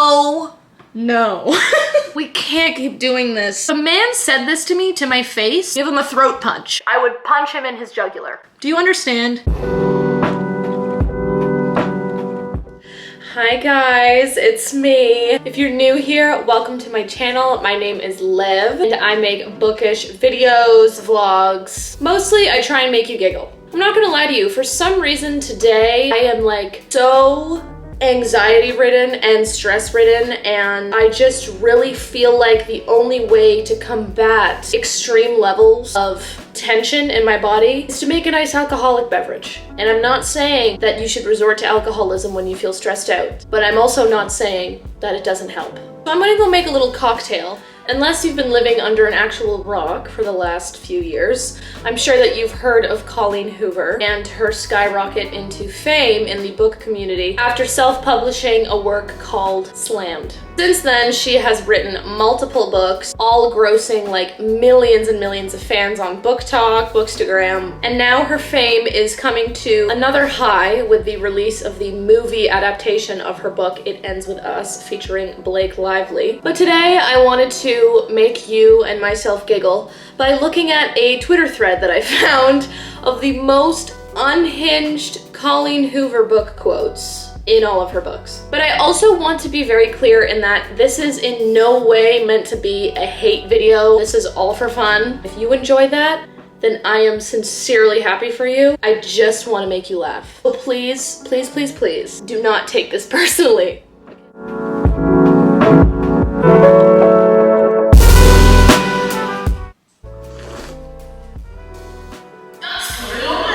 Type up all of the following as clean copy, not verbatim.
Oh no. We can't keep doing this. If a man said this to me to my face, give him a throat punch. I would punch him in his jugular. Do you understand? Hi guys, it's me. If you're new here, welcome to my channel. My name is Liv and I make bookish videos, vlogs. Mostly I try and make you giggle. I'm not gonna lie to you, for some reason today I am like so anxiety ridden and stress ridden, and I just really feel like the only way to combat extreme levels of tension in my body is to make a nice alcoholic beverage. And I'm not saying that you should resort to alcoholism when you feel stressed out, but I'm also not saying that it doesn't help. So I'm gonna go make a little cocktail. Unless you've been living under an actual rock for the last few years, I'm sure that you've heard of Colleen Hoover and her skyrocket into fame in the book community after self-publishing a work called Slammed. Since then, she has written multiple books, all grossing like millions and millions of fans on Book Talk, Bookstagram, and now her fame is coming to another high with the release of the movie adaptation of her book, It Ends With Us, featuring Blake Lively. But today, I wanted to make you and myself giggle by looking at a Twitter thread that I found of the most unhinged Colleen Hoover book quotes in all of her books. But I also want to be very clear in that this is in no way meant to be a hate video. This is all for fun. If you enjoy that, then I am sincerely happy for you. I just want to make you laugh. So please, please, please, please do not take this personally.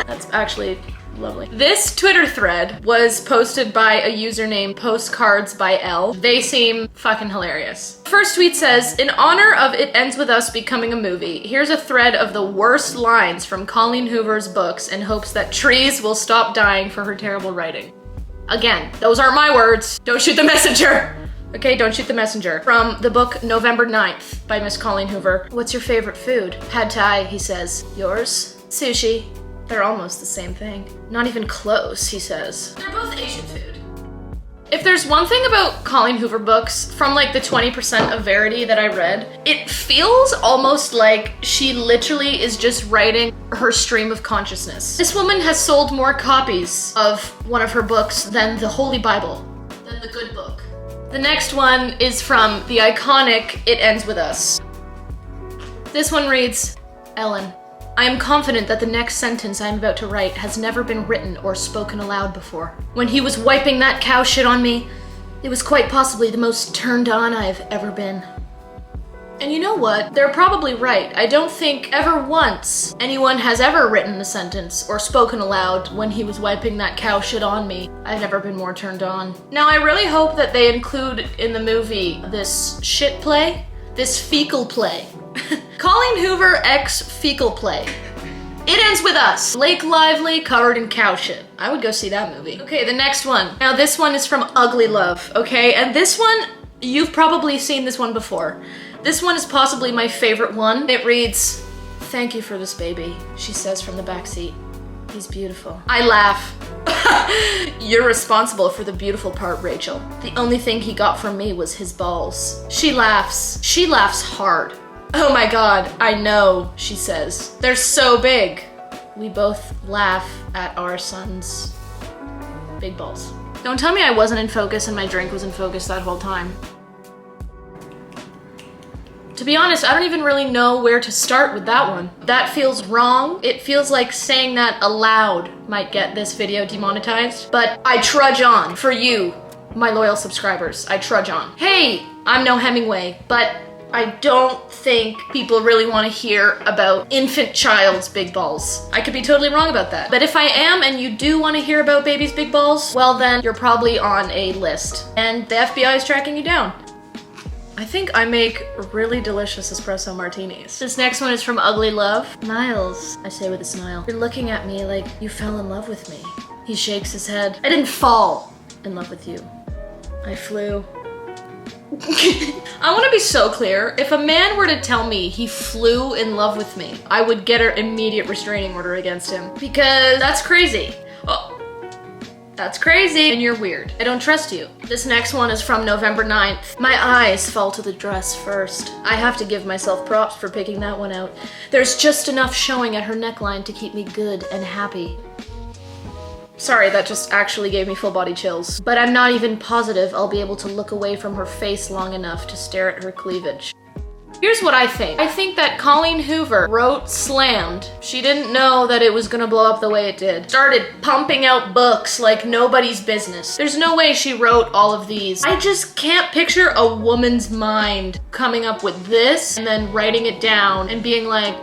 That's actually lovely. This Twitter thread was posted by a username Postcards by L. They seem fucking hilarious. First tweet says, in honor of It Ends With Us becoming a movie, here's a thread of the worst lines from Colleen Hoover's books in hopes that trees will stop dying for her terrible writing. Again, those aren't my words. Don't shoot the messenger. Okay, don't shoot the messenger. From the book November 9th by Miss Colleen Hoover. What's your favorite food? Pad Thai, he says. Yours? Sushi. They're almost the same thing. Not even close, he says. They're both Asian food. If there's one thing about Colleen Hoover books, from like the 20% of Verity that I read, it feels almost like she literally is just writing her stream of consciousness. This woman has sold more copies of one of her books than the Holy Bible, than the good book. The next one is from the iconic It Ends With Us. This one reads, Ellen, I am confident that the next sentence I am about to write has never been written or spoken aloud before. When he was wiping that cow shit on me, it was quite possibly the most turned on I've ever been. And you know what? They're probably right. I don't think ever once anyone has ever written a sentence or spoken aloud when he was wiping that cow shit on me. I've never been more turned on. Now I really hope that they include in the movie this shit play, this fecal play. Colleen Hoover X fecal play. It Ends With Us. Blake Lively covered in cow shit. I would go see that movie. Okay, the next one. Now this one is from Ugly Love, okay? And this one, you've probably seen this one before. This one is possibly my favorite one. It reads, thank you for this baby, she says from the back seat. He's beautiful. I laugh. You're responsible for the beautiful part, Rachel. The only thing he got from me was his balls. She laughs. She laughs hard. Oh my god, I know, she says. They're so big. We both laugh at our son's big balls. Don't tell me I wasn't in focus and my drink was in focus that whole time. To be honest, I don't even really know where to start with that one. That feels wrong. It feels like saying that aloud might get this video demonetized, but I trudge on for you, my loyal subscribers. I trudge on. Hey, I'm no Hemingway, but I don't think people really want to hear about infant child's big balls. I could be totally wrong about that. But if I am and you do want to hear about baby's big balls, well then you're probably on a list and the FBI is tracking you down. I think I make really delicious espresso martinis. This next one is from Ugly Love. Miles, I say with a smile, you're looking at me like you fell in love with me. He shakes his head. I didn't fall in love with you. I flew. I want to be so clear. If a man were to tell me he flew in love with me, I would get an immediate restraining order against him because that's crazy. Oh. That's crazy, and you're weird. I don't trust you. This next one is from November 9th. My eyes fall to the dress first. I have to give myself props for picking that one out. There's just enough showing at her neckline to keep me good and happy. Sorry, that just actually gave me full body chills. But I'm not even positive I'll be able to look away from her face long enough to stare at her cleavage. Here's what I think. I think that Colleen Hoover wrote Slammed. She didn't know that it was gonna blow up the way it did. Started pumping out books like nobody's business. There's no way she wrote all of these. I just can't picture a woman's mind coming up with this and then writing it down and being like,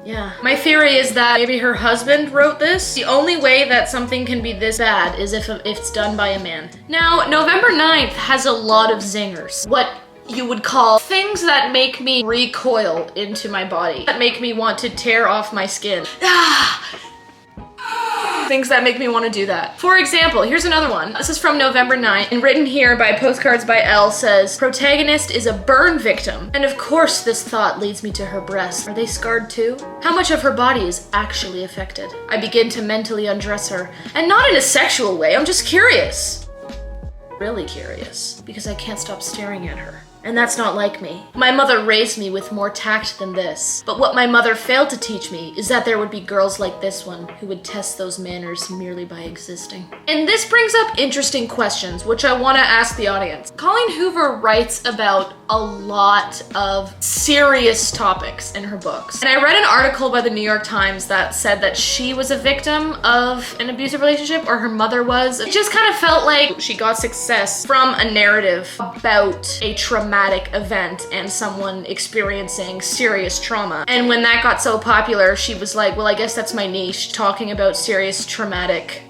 yeah. My theory is that maybe her husband wrote this. The only way that something can be this bad is if it's done by a man. Now, November 9th has a lot of zingers. What you would call things that make me recoil into my body, that make me want to tear off my skin. Things that make me want to do that. For example, here's another one. This is from November 9th, and written here by Postcards by L says, protagonist is a burn victim. And of course this thought leads me to her breasts. Are they scarred too? How much of her body is actually affected? I begin to mentally undress her, and not in a sexual way, I'm just curious. Really curious, because I can't stop staring at her. And that's not like me. My mother raised me with more tact than this. But what my mother failed to teach me is that there would be girls like this one who would test those manners merely by existing. And this brings up interesting questions, which I want to ask the audience. Colleen Hoover writes about a lot of serious topics in her books. And I read an article by the New York Times that said that she was a victim of an abusive relationship, or her mother was. It just kind of felt like she got success from a narrative about a traumatic event and someone experiencing serious trauma. And when that got so popular, she was like, well, I guess that's my niche, talking about serious traumatic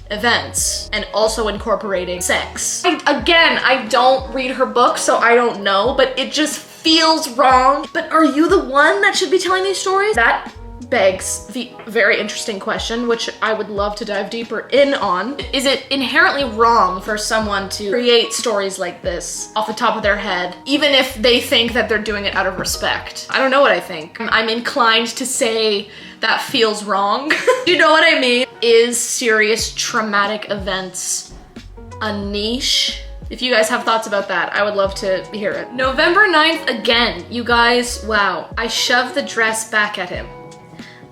events and also incorporating sex. I don't read her book, so I don't know, but it just feels wrong. But are you the one that should be telling these stories? That begs the very interesting question, which I would love to dive deeper in on. Is it inherently wrong for someone to create stories like this off the top of their head, even if they think that they're doing it out of respect? I don't know what I think. I'm inclined to say that feels wrong. You know what I mean? Is serious traumatic events a niche? If you guys have thoughts about that, I would love to hear it. November 9th again, you guys, wow. I shoved the dress back at him.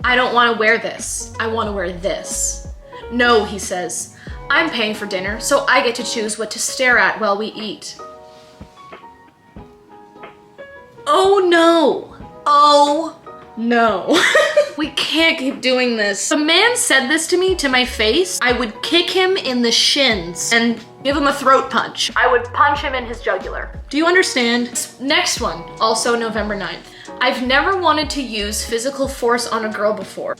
I don't want to wear this. I want to wear this. No, he says. I'm paying for dinner, so I get to choose what to stare at while we eat. Oh no. Oh no. We can't keep doing this. If a man said this to me to my face, I would kick him in the shins and give him a throat punch. I would punch him in his jugular. Do you understand? Next one, also November 9th. I've never wanted to use physical force on a girl before.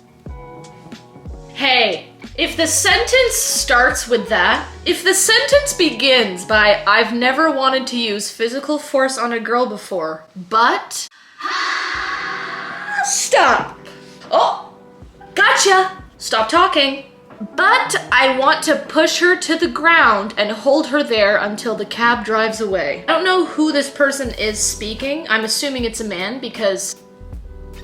Hey, if the sentence starts with that, if the sentence begins by, I've never wanted to use physical force on a girl before, but... Stop. Oh, gotcha. Stop talking. But I want to push her to the ground and hold her there until the cab drives away. I don't know who this person is speaking. I'm assuming it's a man because,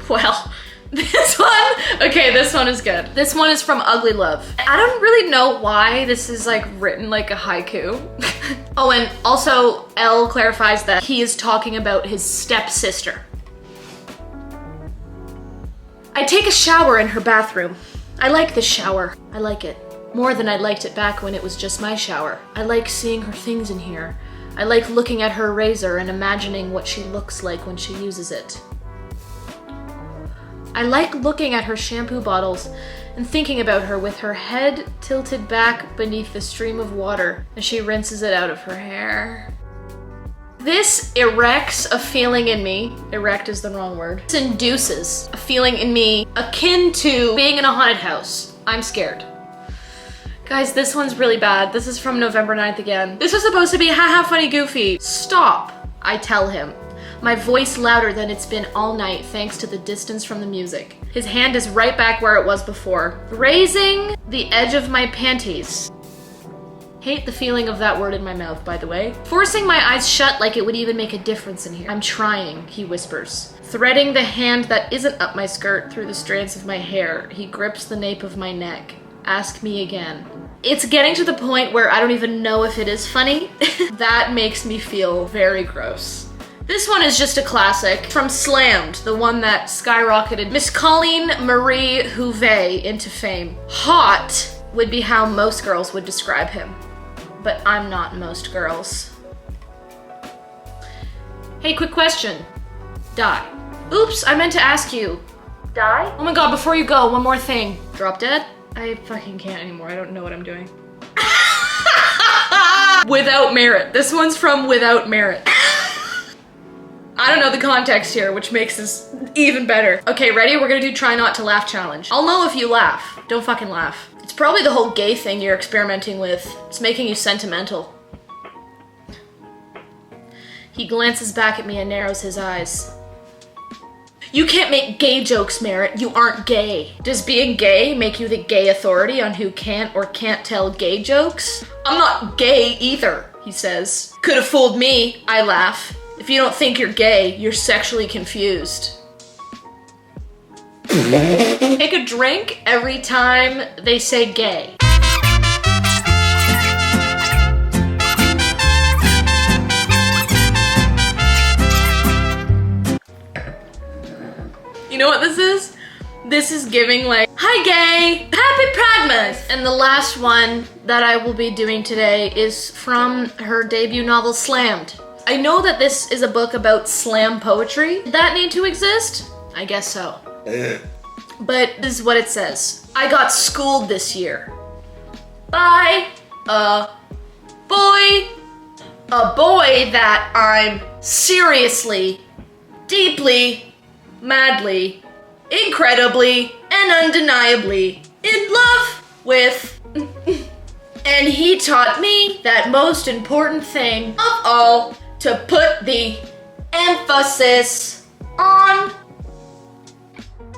well, this one is good. This one is from Ugly Love. I don't really know why this is like written like a haiku. Oh, and also Elle clarifies that he is talking about his stepsister. I take a shower in her bathroom. I like this shower. I like it more than I liked it back when it was just my shower. I like seeing her things in here. I like looking at her razor and imagining what she looks like when she uses it. I like looking at her shampoo bottles and thinking about her with her head tilted back beneath the stream of water as she rinses it out of her hair. This erects a feeling in me. Erect is the wrong word. This induces a feeling in me akin to being in a haunted house. I'm scared. Guys, this one's really bad. This is from November 9th again. This was supposed to be haha funny goofy. Stop, I tell him. My voice louder than it's been all night thanks to the distance from the music. His hand is right back where it was before. Raising the edge of my panties. Hate the feeling of that word in my mouth, by the way. Forcing my eyes shut like it would even make a difference in here. I'm trying, he whispers. Threading the hand that isn't up my skirt through the strands of my hair, he grips the nape of my neck. Ask me again. It's getting to the point where I don't even know if it is funny. That makes me feel very gross. This one is just a classic from Slammed, the one that skyrocketed Miss Colleen Marie Hoover into fame. Hot would be how most girls would describe him, but I'm not most girls. Hey, quick question. Die. Oops, I meant to ask you. Die? Oh my god, before you go, one more thing. Drop dead? I fucking can't anymore. I don't know what I'm doing. Without merit. This one's from Without Merit. I don't know the context here, which makes this even better. Okay, ready? We're gonna do try not to laugh challenge. I'll know if you laugh. Don't fucking laugh. It's probably the whole gay thing you're experimenting with. It's making you sentimental. He glances back at me and narrows his eyes. You can't make gay jokes, Merritt. You aren't gay. Does being gay make you the gay authority on who can or can't tell gay jokes? I'm not gay either, he says. Could have fooled me, I laugh. If you don't think you're gay, you're sexually confused. Take a drink every time they say gay. You know what this is? This is giving like, hi gay, happy Pride Month. And the last one that I will be doing today is from her debut novel, Slammed. I know that this is a book about slam poetry. Did that need to exist? I guess so. But this is what it says. I got schooled this year by a boy that I'm seriously, deeply, madly, incredibly, and undeniably in love with. And he taught me that most important thing of all, to put the emphasis on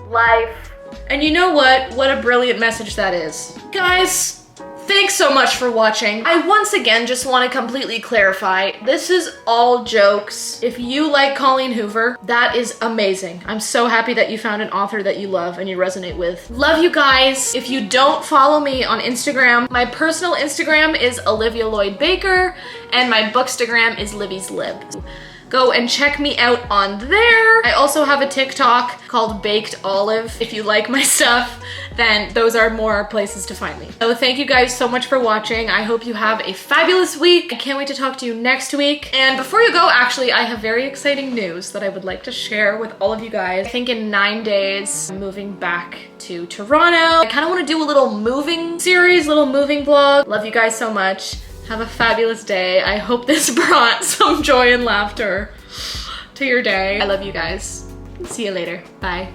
life. And you know what? What a brilliant message that is. Guys, thanks so much for watching. I once again just want to completely clarify, this is all jokes. If you like Colleen Hoover, that is amazing. I'm so happy that you found an author that you love and you resonate with. Love you guys. If you don't follow me on Instagram, my personal Instagram is Olivia Lloyd Baker and my bookstagram is Libby's Lib. Go and check me out on there. I also have a TikTok called Baked Olive. If you like my stuff, then those are more places to find me. So thank you guys so much for watching. I hope you have a fabulous week. I can't wait to talk to you next week. And before you go, actually, I have very exciting news that I would like to share with all of you guys. I think in 9 days, I'm moving back to Toronto. I kind of want to do a little moving series, little moving vlog. Love you guys so much. Have a fabulous day. I hope this brought some joy and laughter to your day. I love you guys. See you later. Bye.